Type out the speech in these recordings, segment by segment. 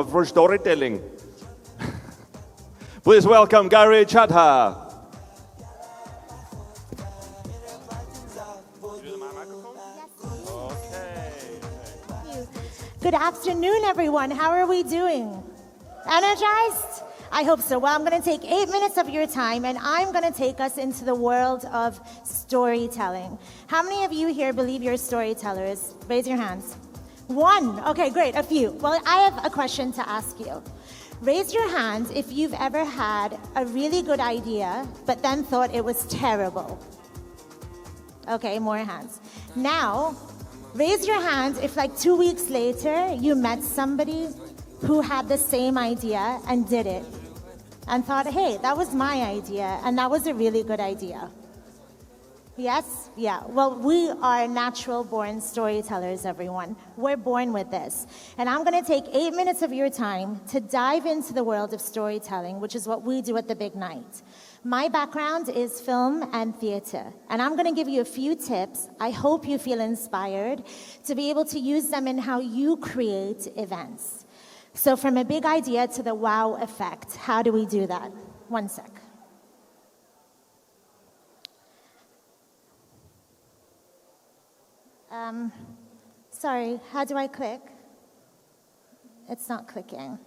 For storytelling. Please welcome Gauri Chadha. Good afternoon, everyone. How are we doing? Energized? I hope so. Well, I'm going to take 8 minutes of your time, and I'm going to take us into the world of storytelling. How many of you here believe you're storytellers? Raise your hands. One. Okay, great. A few. Well, I have a question to ask you. Raise your hand if you've ever had a really good idea, but then thought it was terrible. Okay, more hands. Now, raise your hand if like 2 weeks later, you met somebody who had the same idea and did it and thought, hey, that was my idea and that was a really good idea. Yes? Yeah. Well, we are natural born storytellers, everyone. We're born with this. And I'm going to take 8 minutes of your time to dive into the world of storytelling, which is what we do at the Big Night. My background is film and theater, and I'm going to give you a few tips. I hope you feel inspired to be able to use them in how you create events. So from a big idea to the wow effect, how do we do that? One sec. Sorry, how do I click? It's not clicking.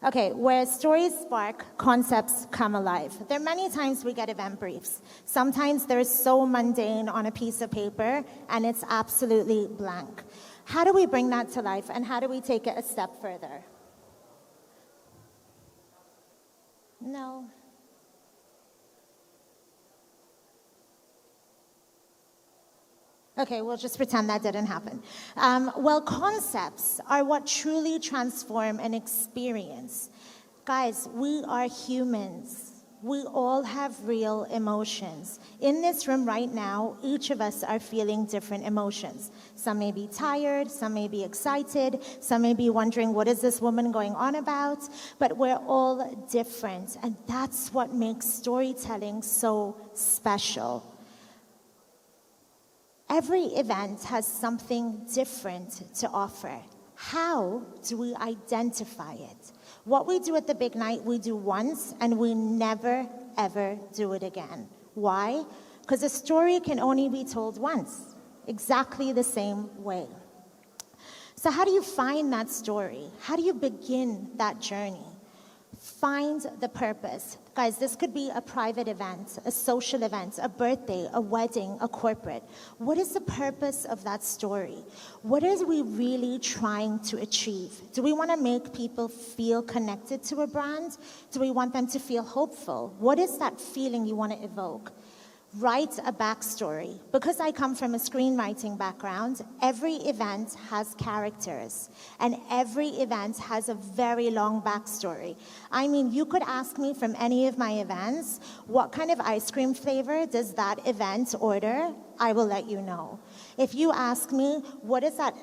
Okay, where stories spark, concepts come alive. There are many times we get event briefs. Sometimes they're so mundane on a piece of paper and it's absolutely blank. How do we bring that to life and how do we take it a step further? No. Okay, we'll just pretend that didn't happen. Well, concepts are what truly transform an experience. Guys, we are humans. We all have real emotions. In this room right now, each of us are feeling different emotions. Some may be tired, some may be excited, some may be wondering, what is this woman going on about? But we're all different, and that's what makes storytelling so special. Every event has something different to offer. How do we identify it? What we do at the Big Night, we do once, and we never, ever do it again. Why? Because a story can only be told once, exactly the same way. So how do you find that story? How do you begin that journey? Find the purpose. Guys, this could be a private event, a social event, a birthday, a wedding, a corporate. What is the purpose of that story? What are we really trying to achieve? Do we want to make people feel connected to a brand? Do we want them to feel hopeful? What is that feeling you want to evoke? Write a backstory. Because I come from a screenwriting background, every event has characters, and every event has a very long backstory. I mean, you could ask me from any of my events, what kind of ice cream flavor does that event order? I will let you know. If you ask me, what does that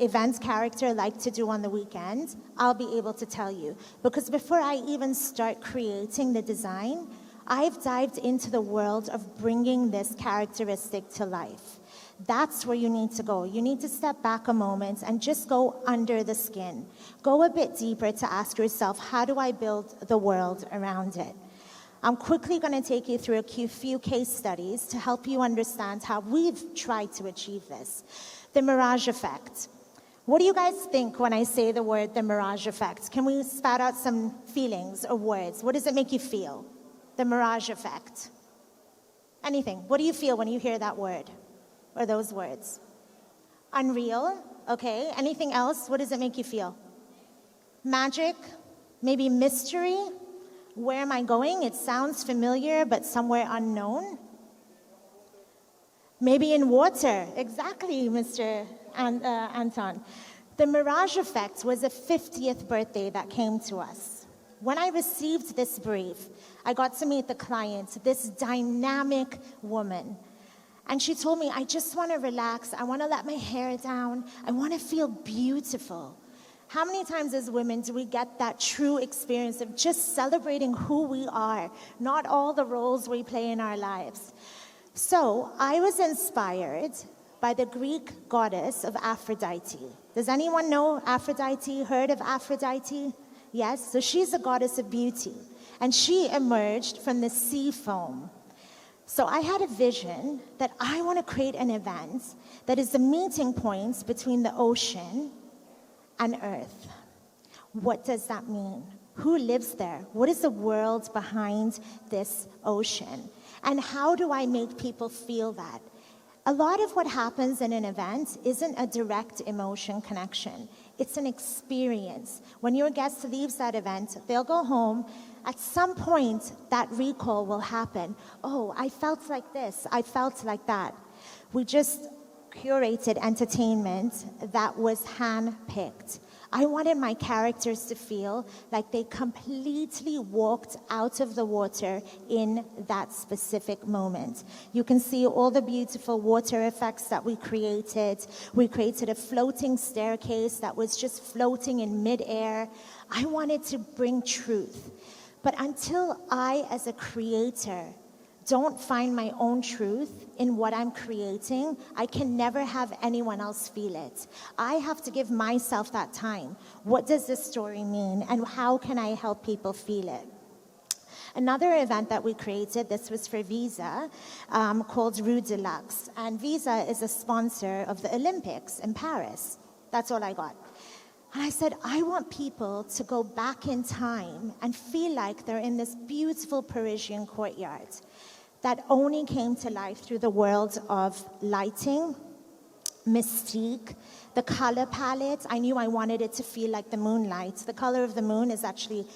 event character like to do on the weekend? I'll be able to tell you. Because before I even start creating the design, I've dived into the world of bringing this characteristic to life. That's where you need to go. You need to step back a moment and just go under the skin. Go a bit deeper to ask yourself, how do I build the world around it? I'm quickly going to take you through a few case studies to help you understand how we've tried to achieve this. The mirage effect. What do you guys think when I say the word the mirage effect? Can we spout out some feelings or words? What does it make you feel? The mirage effect. Anything. What do you feel when you hear that word or those words? Unreal. Okay. Anything else? What does it make you feel? Magic. Maybe mystery. Where am I going? It sounds familiar, but somewhere unknown. Maybe in water. Exactly, Mr. Anton. The mirage effect was a 50th birthday that came to us. When I received this brief, I got to meet the client, this dynamic woman. And she told me, I just want to relax. I want to let my hair down. I want to feel beautiful. How many times as women do we get that true experience of just celebrating who we are, not all the roles we play in our lives? So I was inspired by the Greek goddess of Aphrodite. Does anyone know Aphrodite? Heard of Aphrodite? Yes, so she's a goddess of beauty, and she emerged from the sea foam. So I had a vision that I want to create an event that is the meeting point between the ocean and earth. What does that mean? Who lives there? What is the world behind this ocean? And how do I make people feel that? A lot of what happens in an event isn't a direct emotion connection. It's an experience. When your guest leaves that event, they'll go home. At some point, that recall will happen. Oh, I felt like this. I felt like that. We just curated entertainment that was handpicked. I wanted my characters to feel like they completely walked out of the water in that specific moment. You can see all the beautiful water effects that we created. We created a floating staircase that was just floating in midair. I wanted to bring truth. But until I, as a creator, don't find my own truth in what I'm creating, I can never have anyone else feel it. I have to give myself that time. What does this story mean, and how can I help people feel it? Another event that we created, this was for Visa, called Rue de Luxe. And Visa is a sponsor of the Olympics in Paris. That's all I got. And I said, I want people to go back in time and feel like they're in this beautiful Parisian courtyard that only came to life through the world of lighting, mystique, the color palette. I knew I wanted it to feel like the moonlight. The color of the moon is actually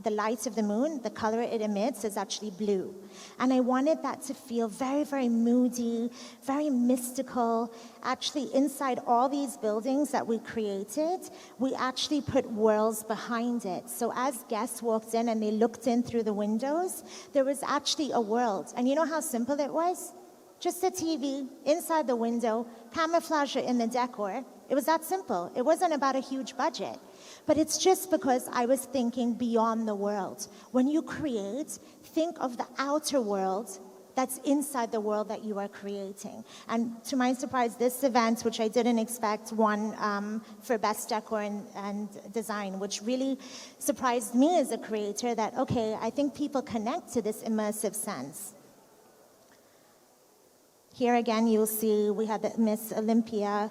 the light of the moon. The color it emits is actually blue. And I wanted that to feel very, very moody, very mystical. Actually, inside all these buildings that we created, we actually put worlds behind it. So as guests walked in and they looked in through the windows, there was actually a world. And you know how simple it was? Just a TV inside the window, camouflage it in the decor. It was that simple. It wasn't about a huge budget. But it's just because I was thinking beyond the world. When you create, think of the outer world that's inside the world that you are creating. And to my surprise, this event, which I didn't expect, won for Best Decor and Design, which really surprised me as a creator that, okay, I think people connect to this immersive sense. Here again, you'll see we had the Miss Olympia.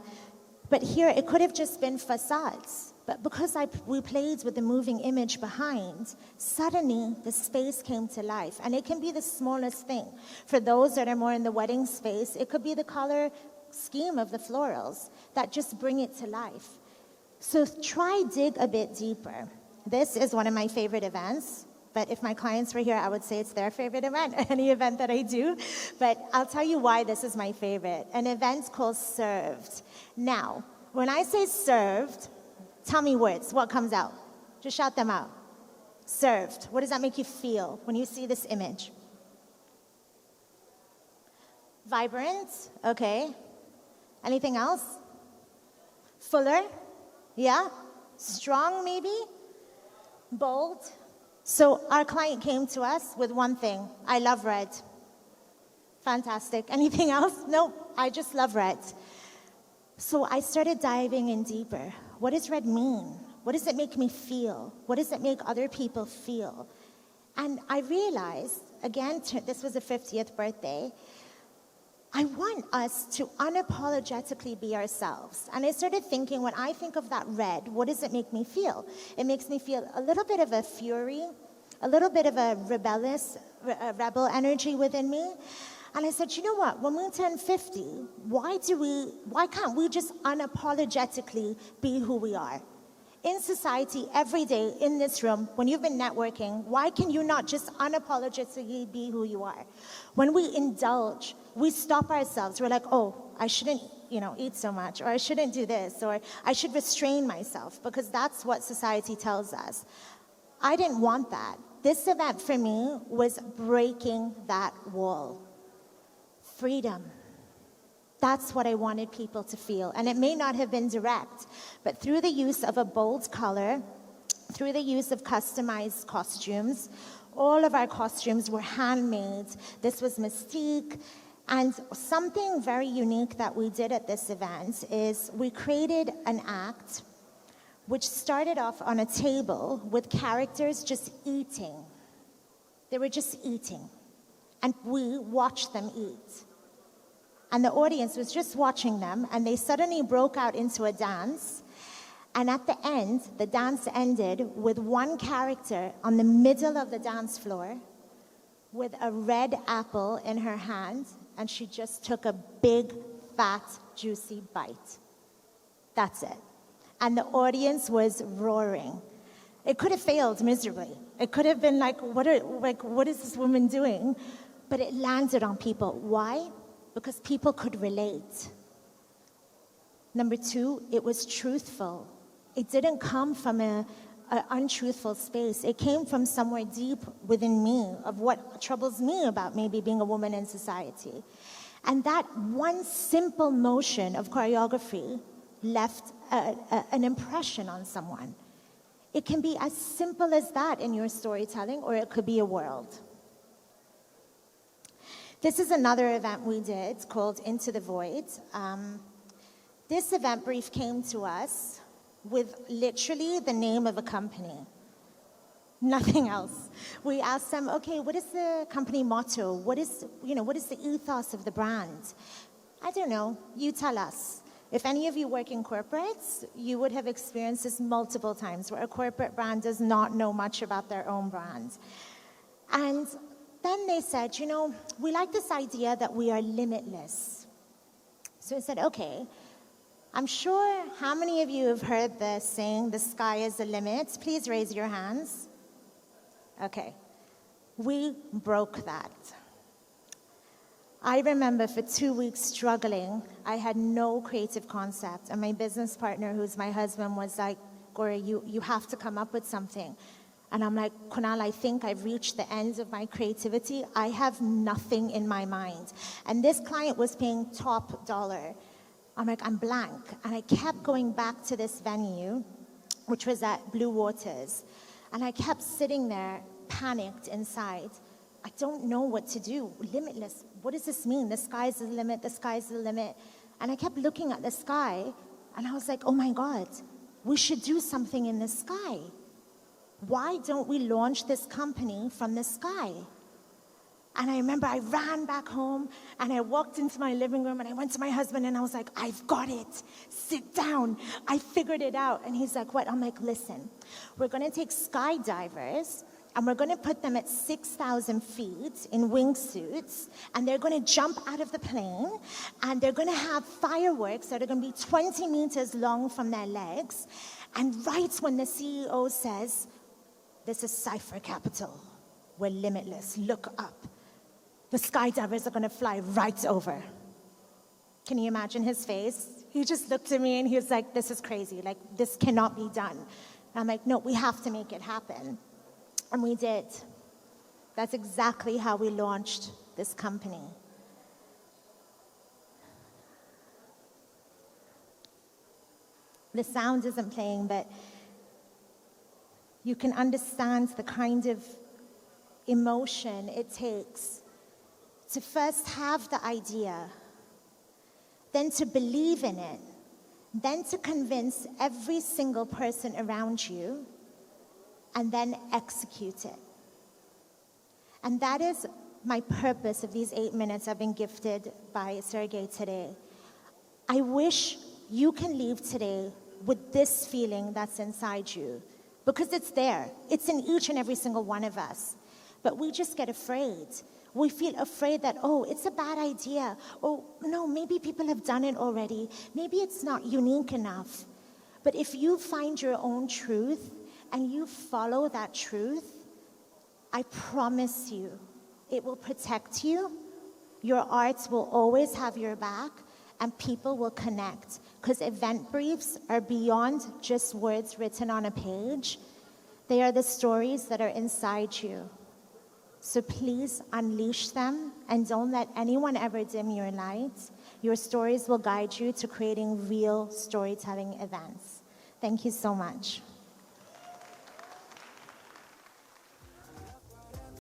But here, it could have just been facades. But because we played with the moving image behind, suddenly the space came to life. And it can be the smallest thing. For those that are more in the wedding space, it could be the color scheme of the florals that just bring it to life. So try dig a bit deeper. This is one of my favorite events. But if my clients were here, I would say it's their favorite event, any event that I do. But I'll tell you why this is my favorite. An event called Served. Now, when I say served, tell me words. What comes out? Just shout them out. Served. What does that make you feel when you see this image? Vibrant. Okay. Anything else? Fuller. Yeah. Strong, maybe. Bold. So our client came to us with one thing. I love red. Fantastic. Anything else? No, I just love red. So I started diving in deeper. What does red mean? What does it make me feel? What does it make other people feel? And I realized, again, this was a 50th birthday, I want us to unapologetically be ourselves. And I started thinking, when I think of that red, what does it make me feel? It makes me feel a little bit of a fury, a little bit of a rebel energy within me. And I said, you know what, when we turn 50, why can't we just unapologetically be who we are? In society, every day, in this room, when you've been networking, why can you not just unapologetically be who you are? When we indulge, we stop ourselves. We're like, oh, I shouldn't, eat so much, or I shouldn't do this, or I should restrain myself, because that's what society tells us. I didn't want that. This event for me was breaking that wall. Freedom. That's what I wanted people to feel. And it may not have been direct, but through the use of a bold color, through the use of customized costumes, all of our costumes were handmade. This was mystique. And something very unique that we did at this event is we created an act which started off on a table with characters just eating. They were just eating. And we watched them eat. And the audience was just watching them, and they suddenly broke out into a dance. And at the end, the dance ended with one character on the middle of the dance floor with a red apple in her hand, and she just took a big, fat, juicy bite. That's it. And the audience was roaring. It could have failed miserably. It could have been like, what is this woman doing? But it landed on people. Why? Because people could relate. Number two, it was truthful. It didn't come from an untruthful space. It came from somewhere deep within me of what troubles me about maybe being a woman in society. And that one simple motion of choreography left an impression on someone. It can be as simple as that in your storytelling, or it could be a world. This is another event we did called Into the Void. This event brief came to us with literally the name of a company. Nothing else. We asked them, okay, what is the company motto? What is the ethos of the brand? I don't know, you tell us. If any of you work in corporates, you would have experienced this multiple times where a corporate brand does not know much about their own brand. And then they said, we like this idea that we are limitless. So I said, okay, I'm sure how many of you have heard the saying, the sky is the limit? Please raise your hands. Okay, we broke that. I remember for 2 weeks struggling. I had no creative concept. And my business partner, who's my husband, was like, Gauri, you have to come up with something. And I'm like, Kunal, I think I've reached the end of my creativity. I have nothing in my mind. And this client was paying top dollar. I'm like, I'm blank. And I kept going back to this venue, which was at Blue Waters. And I kept sitting there, panicked inside. I don't know what to do. Limitless. What does this mean? The sky's the limit. The sky's the limit. And I kept looking at the sky, and I was like, oh my God, we should do something in the sky. Why don't we launch this company from the sky? And I remember I ran back home, and I walked into my living room, and I went to my husband, and I was like, I've got it. Sit down. I figured it out. And he's like, what? I'm like, listen, we're going to take skydivers, and we're going to put them at 6,000 feet in wingsuits, and they're going to jump out of the plane, and they're going to have fireworks that are going to be 20 meters long from their legs. And right when the CEO says, this is Cypher Capital, we're limitless, look up, the skydivers are going to fly right over. Can you imagine his face? He just looked at me, and he was like, this is crazy. Like, this cannot be done. And I'm like, no, we have to make it happen. And we did. That's exactly how we launched this company. The sound isn't playing, but you can understand the kind of emotion it takes to first have the idea, then to believe in it, then to convince every single person around you, and then execute it. And that is my purpose of these 8 minutes I've been gifted by Sergey today. I wish you can leave today with this feeling that's inside you, because it's there. It's in each and every single one of us. But we just get afraid. We feel afraid that, oh, it's a bad idea. Oh, no, maybe people have done it already. Maybe it's not unique enough. But if you find your own truth, and you follow that truth, I promise you, it will protect you, your art will always have your back, and people will connect. Because event briefs are beyond just words written on a page. They are the stories that are inside you. So please unleash them, and don't let anyone ever dim your light. Your stories will guide you to creating real storytelling events. Thank you so much.